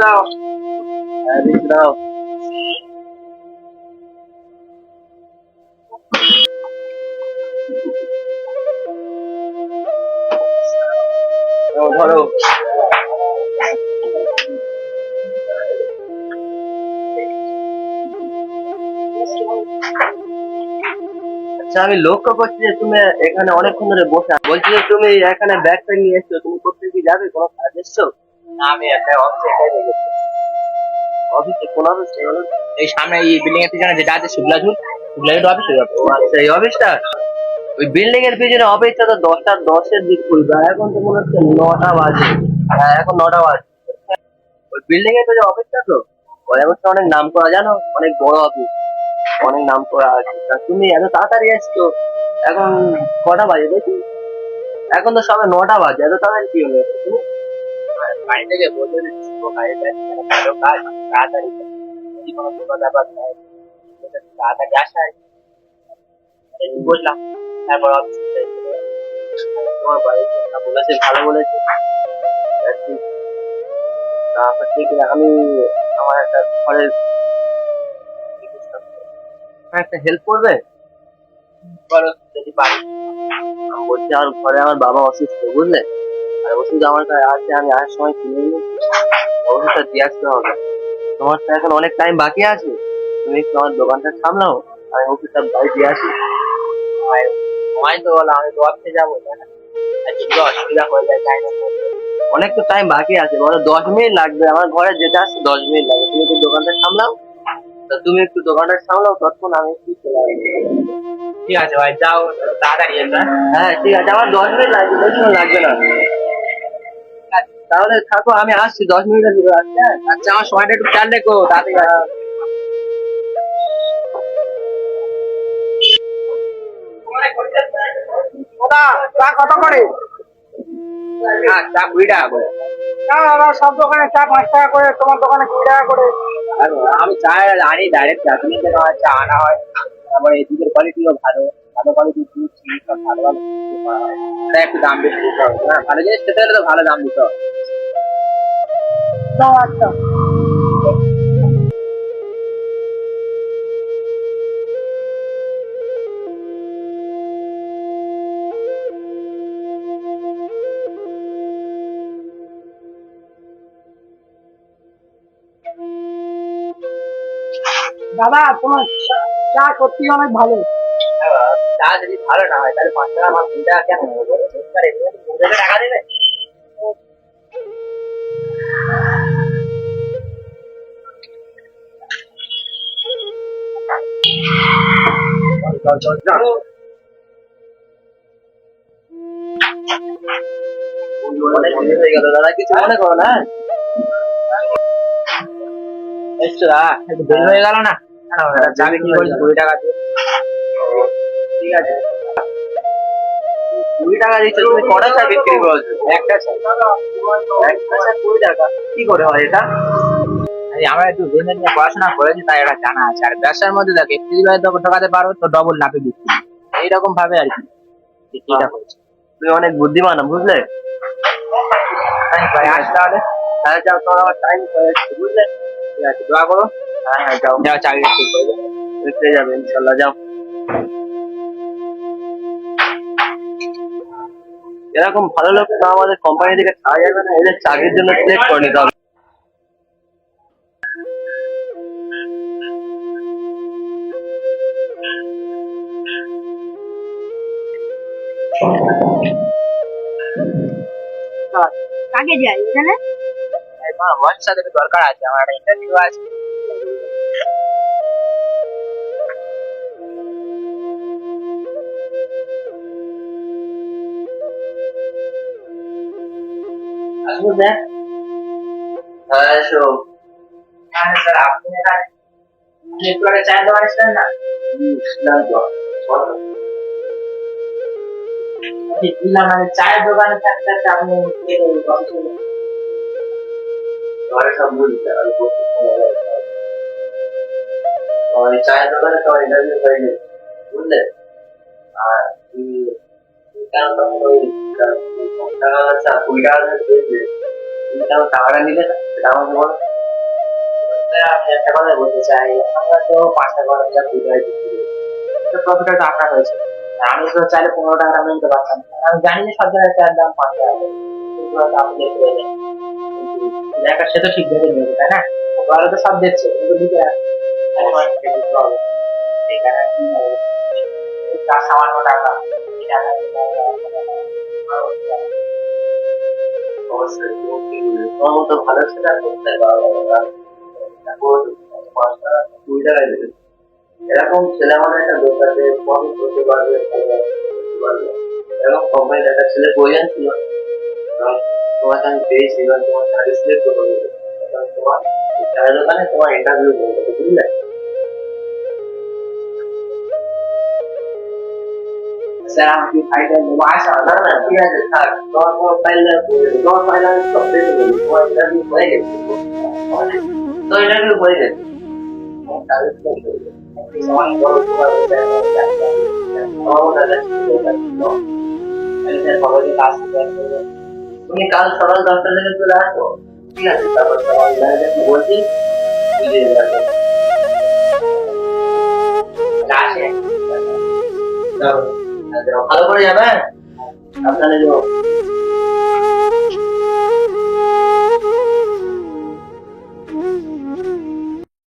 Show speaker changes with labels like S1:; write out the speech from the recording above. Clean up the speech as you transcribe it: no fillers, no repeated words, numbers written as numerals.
S1: দাও।
S2: হ্যাঁ, দিচ্ছি, দাও। নাও, ধরো। আচ্ছা, আমি লক্ষ্য করছি যে তুমি এখানে অনেকক্ষণ ধরে বসে আছো। বলছি যে তুমি এখানে ব্যাগ ট্যাগ নিয়ে এসছো, তুমি কোথায় কি যাবে, কোনো কাজ এসছো?
S1: না, আমি একটা অফিসে গেছি।
S2: অফিসে? কোন অফিসে বলো?
S1: এই সামনে এই বিল্ডিং এর পিছনে যেটা আছে শুক্লাজুল অফিস হয়ে যাবে।
S2: ও আচ্ছা, এই অফিসটা। ওই বিল্ডিং এর পিছনে অফিসটা তো 10টা 10-এর দিক খুলবে, আর এখন তো মনে হচ্ছে 9টা বাজে। হ্যাঁ, এখন 9টা বাজে। ওই বিল্ডিং এর যে অফিসটা তো, ওই অফিসটা অনেক নাম করা, জানো, অনেক বড় অফিস, অনেক নাম করা আছে। তা তুমি এত তাড়াতাড়ি এসছো, এখন কটা বাজে দেখি? এখন তো সবে 9টা বাজে, এত তাড়াতাড়ি কি হলো তুমি?
S1: বাড়ি থেকে বলতে দিচ্ছি বাড়িতে ভালো কাজ তাড়াতাড়ি যদি কোনো কোনো ব্যাপার নয় তাড়াতাড়ি আসায় বললাম। তারপর অফিস
S2: তোমার বাড়িতে বলেছে, ভালো বলেছে। ঠিক। তারপর ঠিক আমি আমার একটা ঘরের একটা হেল্প করবে?
S1: বলো যদি পারি।
S2: আমি বলছি, আর ঘরে আমার বাবা অসুস্থ, বুঝলে, আর ওষুধ আমার কাছে আছে, আমি আসার সময় কিনে নিই, ওষুধটা দিয়ে আসতে হবে। তোমার তো এখন অনেক টাইম বাকি আছে, তুমি একটু আমার দোকানটা সামলাও, আমি ওষুধটা বাড়ি দিয়ে আসি।
S1: সময় তো বলো, আমি তো অফিসে যাবো তাই না? আর যদি অসুবিধা হয়ে যায় তাই না?
S2: অনেক তো টাইম বাকি আছে, বলো 10 মিনিট লাগবে, আমার ঘরে যেতে আসতে 10 মিনিট লাগবে, তুমি একটু দোকানটা সামলাও। তা তুমি একটু দোকানটা সামলাও, ততক্ষণ আমি একটু চলে আসবো।
S1: ঠিক আছে ভাই, যাও তাড়াতাড়ি এসো।
S2: হ্যাঁ ঠিক আছে, আমার 10 মিনিট লাগবে, বেশিক্ষণ লাগবে না। তাহলে থাকো, আমি আসছি, 10 মিনিটের ভিতরে আসছি। হ্যাঁ?
S1: আচ্ছা, আমার সময়টা একটু খেয়াল রেখো তাড়াতাড়ি আসো।
S3: দাদা, চা কত করে?
S1: হ্যাঁ, চা 20 টাকা করে।
S3: না দাদা, সব দোকানে চা 5 টাকা করে, তোমার দোকানে 20 টাকা করে।
S1: আর আমি চা আনি ডাইরেক্ট চাটনি থেকে আমার চা আনা হয়। তারপরে এই দুধের কোয়ালিটিও ভালো, ভালো কোয়ালিটির দুধ চিনি সব ভালো ভালো কিছু পাওয়া হয়। তাই একটু দাম বেশি দিতে হবে না, ভালো জিনিস খেতে হলে তো ভালো দাম দিতে হবে।
S3: তো আচ্ছা। দাদা, তোমার চা সত্যি অনেক ভালো।
S1: চা যদি ভালো না হয় তাহলে 5 টাকা আমার 2 টাকা কেন নেবো বলো? সরকার এমনি 2 টাকা দেবে।
S2: চল চল চল। অনেক দেরি হয়ে গেল দাদা, কিছু মনে করো না।
S1: এসছো দাদা, একটু দেরি হয়ে গেল না? কেন চা বিক্রি করি 20 টাকা দিয়ে।
S2: ঠিক আছে, 20 টাকা দিচ্ছ, তুমি কটা চা বিক্রি করছো?
S1: একটা চা।
S2: একটা চা 20 টাকা, কি করে হয় এটা?
S1: এই আমরা একটু বিজনেস নিয়ে পড়াশোনা করেছি তাই এটা জানা আছে। আর ব্যবসার মধ্যে দেখো, একটু যদি ঢোকাতে পারো তো ডবল লাভে বিক্রি, এইরকম ভাবে আর কি বিক্রিটা করছে।
S2: তুমি অনেক বুদ্ধিমান, বুঝলে।
S1: ভাই আস তাহলে।
S2: হ্যাঁ যাও, তোমার আমার টাইম হয়ে যাচ্ছে, বুঝলে।
S1: ঠিক আছে, দোয়া করো।
S2: হ্যাঁ হ্যাঁ, যাও,
S1: যাও চাকরি ঠিক করে যাও।
S2: দেখতে যাবে ইনশাল্লাহ, যাও। এরকম ভালো লোক তো আমাদের কোম্পানি থেকে ছাড়া যাবে না, এদের চাকরির জন্য সিলেক্ট করে নিতে হবে।
S3: কাকে যাই এখানে?
S1: তোমার বসের সাথে একটু দরকার আছে, আমার একটা ইন্টারভিউ আছে।
S2: আসবো দেখ। হ্যাঁ এসো।
S1: হ্যাঁ স্যার, আপনি এখানে একটু আগে চায়ের দোকানে ছিলেন না?
S2: না তো, বলো।
S1: মানে চায়ের দোকানে থাকতে থাকতে আপনি কথা শুনলেন।
S2: ঘরে সব বুঝতে আমি করতে সময় লাগে। ওই চায়ের দোকানে তো ইন্টারভিউ হয়নি, বুঝলে। আর তুমি কেন তখন ওই টাকা চা 20 টাকা দিয়েছিলে, তুমি কেন টাকাটা নিলে না, সেটা আমাকে বলো।
S1: একটা কথা বলতে চাই, আমরা তো 5 টাকা করে যা বিক্রি প্রফিটটা তো আপনার হয়েছে। আমি তো চাইলে 15 টাকা দাম নিতে পারতাম। আমি জানি যে সব জায়গায় চার দাম 5 টাকা করে, কিন্তু হয়তো আপনি দেখতে পেলেন, কিন্তু দেখার সে তো ঠিক দেখে নিয়েছে, তাই না? ওরা তো সব দেখছে, কিন্তু দিতে দিতে হবে। এখানে কি হবে? তার সামান্য টাকা, এই টাকা
S2: অবশ্যই তুমি কি বলবে, তোমার মতো ভালো ছেলে আর করতে পারবো না। তারপর 5 টাকা 20 টাকায় দেবে, এরকম ছেলে আমাদের একটা দরকার, যে কম করতে পারবে, করতে পারবে। এরকম কোম্পানির একটা ছেলে প্রয়োজন ছিল, এবং তোমাকে আমি পেয়েছি, এবং তোমার সার্ভিস সিলেক্ট করতে হবে। এবং তোমার চায়ের দোকানে তোমার ইন্টারভিউ করতে হবে, বুঝলে?
S1: স্যার আমি কি ফাইটার নেবো? আচ্ছা
S2: না না ঠিক আছে, থাক, তোমার কোনো ফাইল, তোমার ফাইল আমি সব পেয়ে দেবো, তোমার ইন্টারভিউ হয়ে গেছে, তো ইন্টারভিউ হয়ে গেছে, তোমার সার্ভিস সিলেক্ট করবে।
S1: অনেক বড় উপকার হয়েছে।
S2: আমার মনে হয়
S1: স্যার সবাইকে কাজ করতে
S2: তুমি কাল সকাল 10টা থেকে চলে আসো, ঠিক আছে? তারপর তোমার ম্যানেজারকে বলছি, বুঝিয়ে দেবে।
S1: আসে।
S2: ভালো করে যাবে, আপনারা